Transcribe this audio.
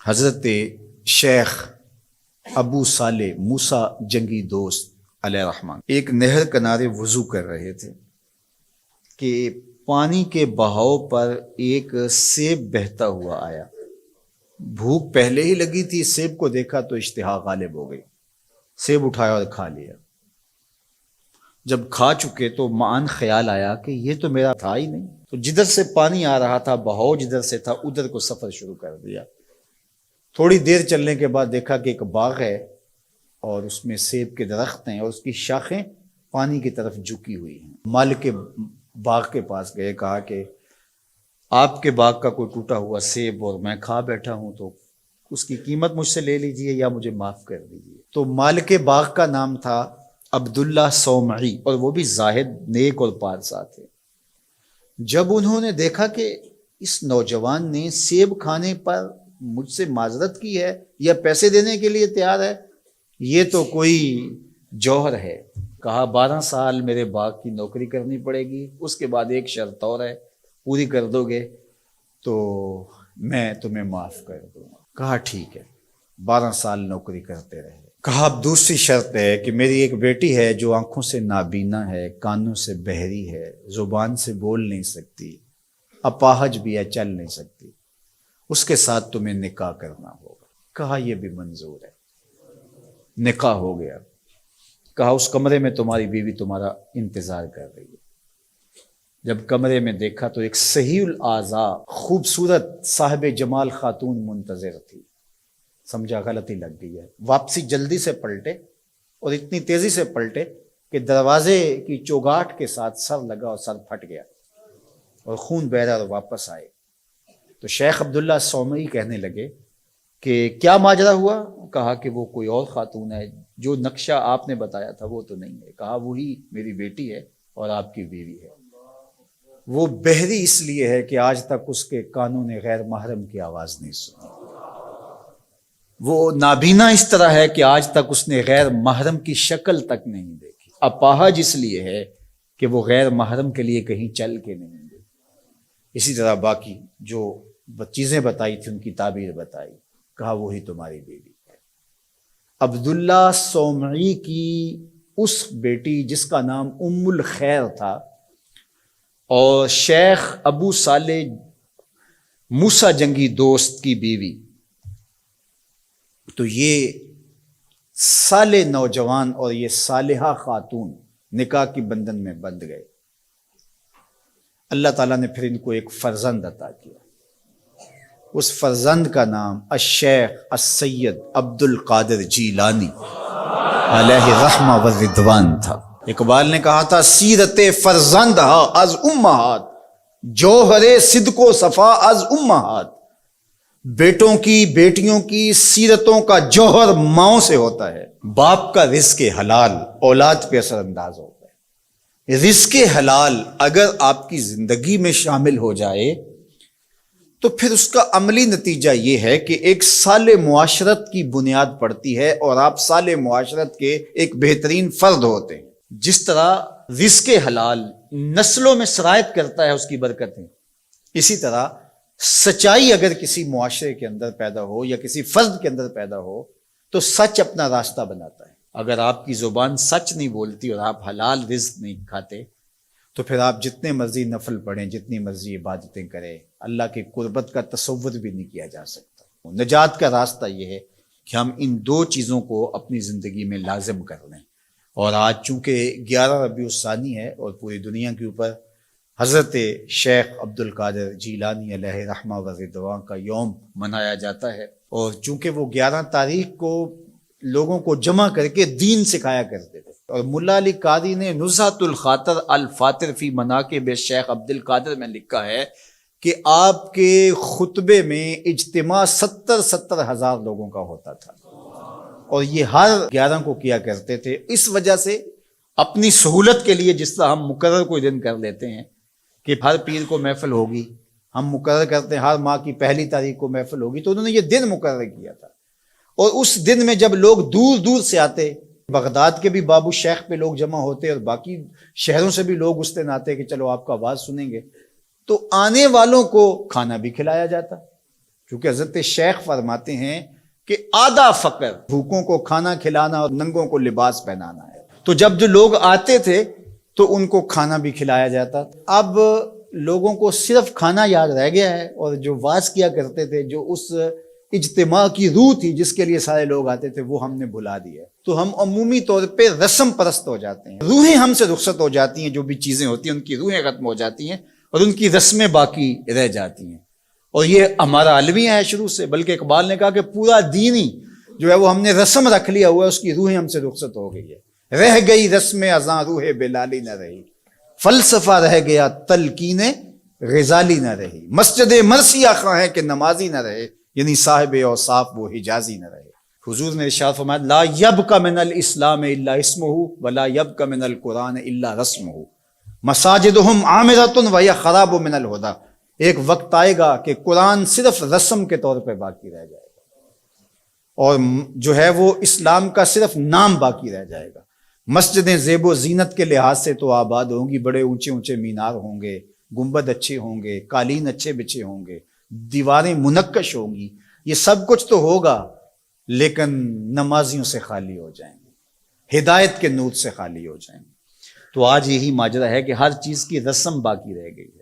حضرت شیخ ابو صالح موسیٰ جنگی دوست علیہ الرحمن ایک نہر کنارے وضو کر رہے تھے کہ پانی کے بہاؤ پر ایک سیب بہتا ہوا آیا۔ بھوک پہلے ہی لگی تھی، سیب کو دیکھا تو اشتہا غالب ہو گئی، سیب اٹھایا اور کھا لیا۔ جب کھا چکے تو معاً خیال آیا کہ یہ تو میرا تھا ہی نہیں، تو جدھر سے پانی آ رہا تھا، بہاؤ جدھر سے تھا، ادھر کو سفر شروع کر دیا۔ تھوڑی دیر چلنے کے بعد دیکھا کہ ایک باغ ہے اور اس میں سیب کے درخت ہیں اور اس کی شاخیں پانی کی طرف جھکی ہوئی ہیں۔ مالک باغ کے پاس گئے، کہا کہ آپ کے باغ کا کوئی ٹوٹا ہوا سیب اور میں کھا بیٹھا ہوں، تو اس کی قیمت مجھ سے لے لیجئے یا مجھے معاف کر دیجئے۔ تو مالک باغ کا نام تھا عبداللہ صومعی، اور وہ بھی زاہد، نیک اور پارسا تھے۔ جب انہوں نے دیکھا کہ اس نوجوان نے سیب کھانے پر مجھ سے معذرت کی ہے یا پیسے دینے کے لیے تیار ہے، یہ تو کوئی جوہر ہے، کہا 12 سال میرے باغ کی نوکری کرنی پڑے گی، اس کے بعد ایک شرط اور ہے، پوری کر دو گے تو میں تمہیں معاف کر دوں گا۔ کہا ٹھیک ہے، 12 سال نوکری کرتے رہے۔ کہا اب دوسری شرط ہے کہ میری ایک بیٹی ہے جو آنکھوں سے نابینا ہے، کانوں سے بہری ہے، زبان سے بول نہیں سکتی، اپاہج بھی ہے، چل نہیں سکتی، اس کے ساتھ تمہیں نکاح کرنا ہوگا۔ کہا یہ بھی منظور ہے۔ نکاح ہو گیا۔ کہا اس کمرے میں تمہاری بیوی تمہارا انتظار کر رہی ہے۔ جب کمرے میں دیکھا تو ایک صحیح الاعضاء خوبصورت صاحب جمال خاتون منتظر تھی۔ سمجھا غلطی لگ گئی ہے، واپسی جلدی سے پلٹے اور اتنی تیزی سے پلٹے کہ دروازے کی چوگاٹ کے ساتھ سر لگا اور سر پھٹ گیا اور خون بہ رہا، اور واپس آئے تو شیخ عبداللہ صومعی کہنے لگے کہ کیا ماجرا ہوا؟ کہا کہ وہ کوئی اور خاتون ہے، جو نقشہ آپ نے بتایا تھا وہ تو نہیں ہے۔ کہا وہی میری بیٹی ہے اور آپ کی بیوی ہے۔ وہ بہری اس لیے ہے کہ آج تک اس کے کانوں نے غیر محرم کی آواز نہیں سنی۔ وہ نابینا اس طرح ہے کہ آج تک اس نے غیر محرم کی شکل تک نہیں دیکھی۔ اپاہج اس لیے ہے کہ وہ غیر محرم کے لیے کہیں چل کے نہیں گئی۔ اسی طرح باقی جو چیزیں بتائی تھی ان کی تعبیر بتائی۔ کہا وہی تمہاری بیوی ہے۔ عبداللہ صومعی کی اس بیٹی جس کا نام ام الخیر تھا اور شیخ ابو صالح موسیٰ جنگی دوست کی بیوی، تو یہ صالح نوجوان اور یہ صالحہ خاتون نکاح کی بندھن میں بندھ گئے۔ اللہ تعالیٰ نے پھر ان کو ایک فرزند عطا کیا۔ اس فرزند کا نام الشیخ السید عبد القادر جیلانی علیہ رحمہ و رضوان تھا۔ اقبال نے کہا تھا سیرت فرزند از امہات، جوہر صدق و صفا از امہات۔ بیٹوں کی بیٹیوں کی سیرتوں کا جوہر ماؤں سے ہوتا ہے۔ باپ کا رزق حلال اولاد پہ اثر انداز ہوتا ہے۔ رزق حلال اگر آپ کی زندگی میں شامل ہو جائے تو پھر اس کا عملی نتیجہ یہ ہے کہ ایک صالح معاشرت کی بنیاد پڑتی ہے اور آپ صالح معاشرت کے ایک بہترین فرد ہوتے ہیں۔ جس طرح رزق حلال نسلوں میں سرایت کرتا ہے اس کی برکتیں، اسی طرح سچائی اگر کسی معاشرے کے اندر پیدا ہو یا کسی فرد کے اندر پیدا ہو تو سچ اپنا راستہ بناتا ہے۔ اگر آپ کی زبان سچ نہیں بولتی اور آپ حلال رزق نہیں کھاتے تو پھر آپ جتنے مرضی نفل پڑھیں، جتنی مرضی عبادتیں کریں، اللہ کی قربت کا تصور بھی نہیں کیا جا سکتا۔ نجات کا راستہ یہ ہے کہ ہم ان دو چیزوں کو اپنی زندگی میں لازم کر لیں۔ اور آج چونکہ 11 ربیع الثانی ہے اور پوری دنیا کے اوپر حضرت شیخ عبد القادر جیلانی علیہ رحمہ و رضوان کا یوم منایا جاتا ہے، اور چونکہ وہ 11 تاریخ کو لوگوں کو جمع کر کے دین سکھایا کرتے تھے، اور ملا علی قاری نے نزہۃ الخاطر الفاطر فی مناقب شیخ عبد القادر میں لکھا ہے کہ آپ کے خطبے میں اجتماع 70 ہزار لوگوں کا ہوتا تھا، اور یہ ہر 11 کو کیا کرتے تھے۔ اس وجہ سے اپنی سہولت کے لیے جس طرح ہم مقرر کوئی دن کر لیتے ہیں کہ ہر پیر کو محفل ہوگی، ہم مقرر کرتے ہیں ہر ماہ کی پہلی تاریخ کو محفل ہوگی، تو انہوں نے یہ دن مقرر کیا تھا۔ اور اس دن میں جب لوگ دور دور سے آتے، بغداد کے بھی بابو شیخ پہ لوگ جمع ہوتے اور باقی شہروں سے بھی لوگ اس دن آتے کہ چلو آپ کا آواز سنیں گے، تو آنے والوں کو کھانا بھی کھلایا جاتا، کیونکہ حضرت شیخ فرماتے ہیں کہ آدھا فقر بھوکوں کو کھانا کھلانا اور ننگوں کو لباس پہنانا ہے۔ تو جب جو لوگ آتے تھے تو ان کو کھانا بھی کھلایا جاتا۔ اب لوگوں کو صرف کھانا یاد رہ گیا ہے، اور جو واز کیا کرتے تھے، جو اس اجتماع کی روح تھی جس کے لیے سارے لوگ آتے تھے، وہ ہم نے بھلا دیا ہے۔ تو ہم عمومی طور پہ رسم پرست ہو جاتے ہیں، روحیں ہم سے رخصت ہو جاتی ہیں، جو بھی چیزیں ہوتی ہیں ان کی روحیں ختم ہو جاتی ہیں اور ان کی رسمیں باقی رہ جاتی ہیں۔ اور یہ ہمارا المیہ ہے شروع سے، بلکہ اقبال نے کہا کہ پورا دین ہی جو ہے وہ ہم نے رسم رکھ لیا ہوا ہے، اس کی روحیں ہم سے رخصت ہو گئی ہے۔ رہ گئی رسم ازاں روح بلالی نہ رہی، فلسفہ رہ گیا تلقین غزالی نہ رہی، مسجد مرثیہ خواہ ہے کہ نمازی نہ رہے، یعنی صاحب اوصاف وہ حجازی نہ رہے۔ حضور نے ارشاد فرمایا لا یبق من الاسلام الا اسمہ ولا یبق من القرآن الا رسمہ مساجدہم عامرۃ وہی خراب من الہدی۔ ایک وقت آئے گا کہ قرآن صرف رسم کے طور پہ باقی رہ جائے گا، اور جو ہے وہ اسلام کا صرف نام باقی رہ جائے گا۔ مسجدیں زیب و زینت کے لحاظ سے تو آباد ہوں گی، بڑے اونچے اونچے مینار ہوں گے، گنبد اچھے ہوں گے، قالین اچھے بچھے ہوں گے، دیواریں منقش ہوں گی، یہ سب کچھ تو ہوگا، لیکن نمازیوں سے خالی ہو جائیں گے، ہدایت کے نور سے خالی ہو جائیں گے۔ تو آج یہی ماجرا ہے کہ ہر چیز کی رسم باقی رہ گئی ہے۔